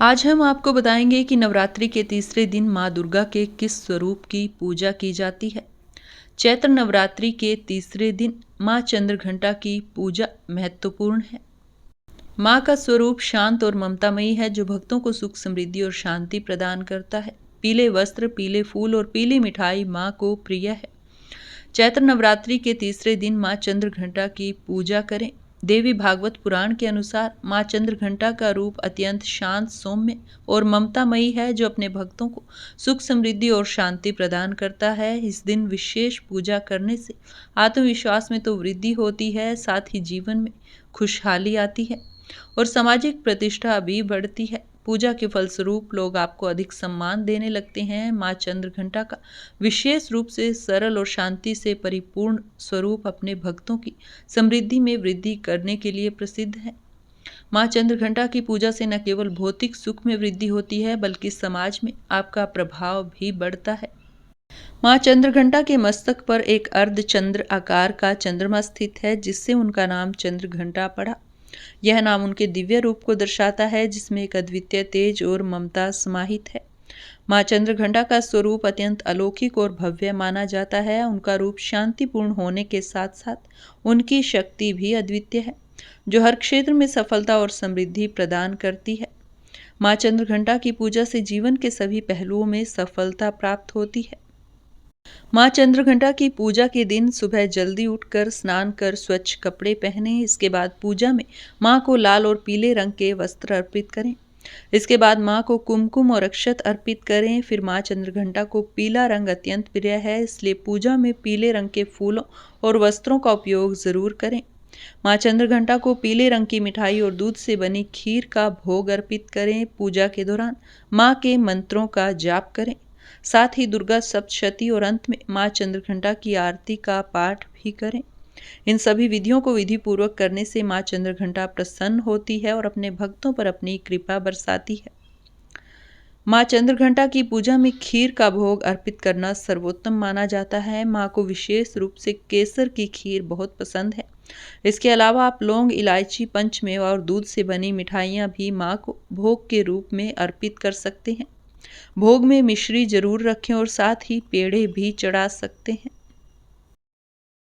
आज हम आपको बताएंगे कि नवरात्रि के तीसरे दिन माँ दुर्गा के किस स्वरूप की पूजा की जाती है। चैत्र नवरात्रि के तीसरे दिन माँ चंद्रघंटा की पूजा महत्वपूर्ण है। माँ का स्वरूप शांत और ममतामयी है, जो भक्तों को सुख, समृद्धि और शांति प्रदान करता है। पीले वस्त्र, पीले फूल और पीली मिठाई माँ को प्रिय है। चैत्र नवरात्रि के तीसरे दिन माँ चंद्रघंटा की पूजा करें। देवी भागवत पुराण के अनुसार माँ चंद्रघंटा का रूप अत्यंत शांत, सौम्य और ममतामयी है, जो अपने भक्तों को सुख, समृद्धि और शांति प्रदान करता है। इस दिन विशेष पूजा करने से आत्मविश्वास में तो वृद्धि होती है, साथ ही जीवन में खुशहाली आती है और सामाजिक प्रतिष्ठा भी बढ़ती है। पूजा के फलस्वरूप लोग आपको अधिक सम्मान देने लगते हैं। माँ चंद्रघंटा का विशेष रूप से सरल और शांति से परिपूर्ण स्वरूप अपने भक्तों की समृद्धि में वृद्धि करने के लिए प्रसिद्ध है। माँ चंद्रघंटा की पूजा से न केवल भौतिक सुख में वृद्धि होती है, बल्कि समाज में आपका प्रभाव भी बढ़ता है। माँ चंद्रघंटा के मस्तक पर एक अर्धचंद्र आकार का चंद्रमा स्थित है, जिससे उनका नाम चंद्रघंटा पड़ा। यह नाम उनके दिव्य रूप को दर्शाता है, जिसमें एक अद्वितीय तेज और ममता समाहित है। माँ चंद्रघंटा का स्वरूप अत्यंत अलौकिक और भव्य माना जाता है। उनका रूप शांतिपूर्ण होने के साथ साथ उनकी शक्ति भी अद्वितीय है, जो हर क्षेत्र में सफलता और समृद्धि प्रदान करती है। माँ चंद्रघंटा की पूजा से जीवन के सभी पहलुओं में सफलता प्राप्त होती है। माँ चंद्रघंटा की पूजा के दिन सुबह जल्दी उठकर स्नान कर स्वच्छ कपड़े पहनें। इसके बाद पूजा में माँ को लाल और पीले रंग के वस्त्र अर्पित करें। इसके बाद माँ को कुमकुम और अक्षत अर्पित करें। फिर माँ चंद्रघंटा को पीला रंग अत्यंत प्रिय है, इसलिए पूजा में पीले रंग के फूलों और वस्त्रों का उपयोग जरूर करें। माँ चंद्रघंटा को पीले रंग की मिठाई और दूध से बनी खीर का भोग अर्पित करें। पूजा के दौरान माँ के मंत्रों का जाप करें। साथ ही दुर्गा सप्तशती और अंत में माँ चंद्रघंटा की आरती का पाठ भी करें। इन सभी विधियों को विधि पूर्वक करने से माँ चंद्रघंटा प्रसन्न होती है और अपने भक्तों पर अपनी कृपा बरसाती है। माँ चंद्रघंटा की पूजा में खीर का भोग अर्पित करना सर्वोत्तम माना जाता है। माँ को विशेष रूप से केसर की खीर बहुत पसंद है। इसके अलावा आप लौंग, इलायची, पंचमेवा और दूध से बनी मिठाइयाँ भी माँ को भोग के रूप में अर्पित कर सकते हैं। भोग में मिश्री जरूर रखें और साथ ही पेड़े भी चढ़ा सकते हैं।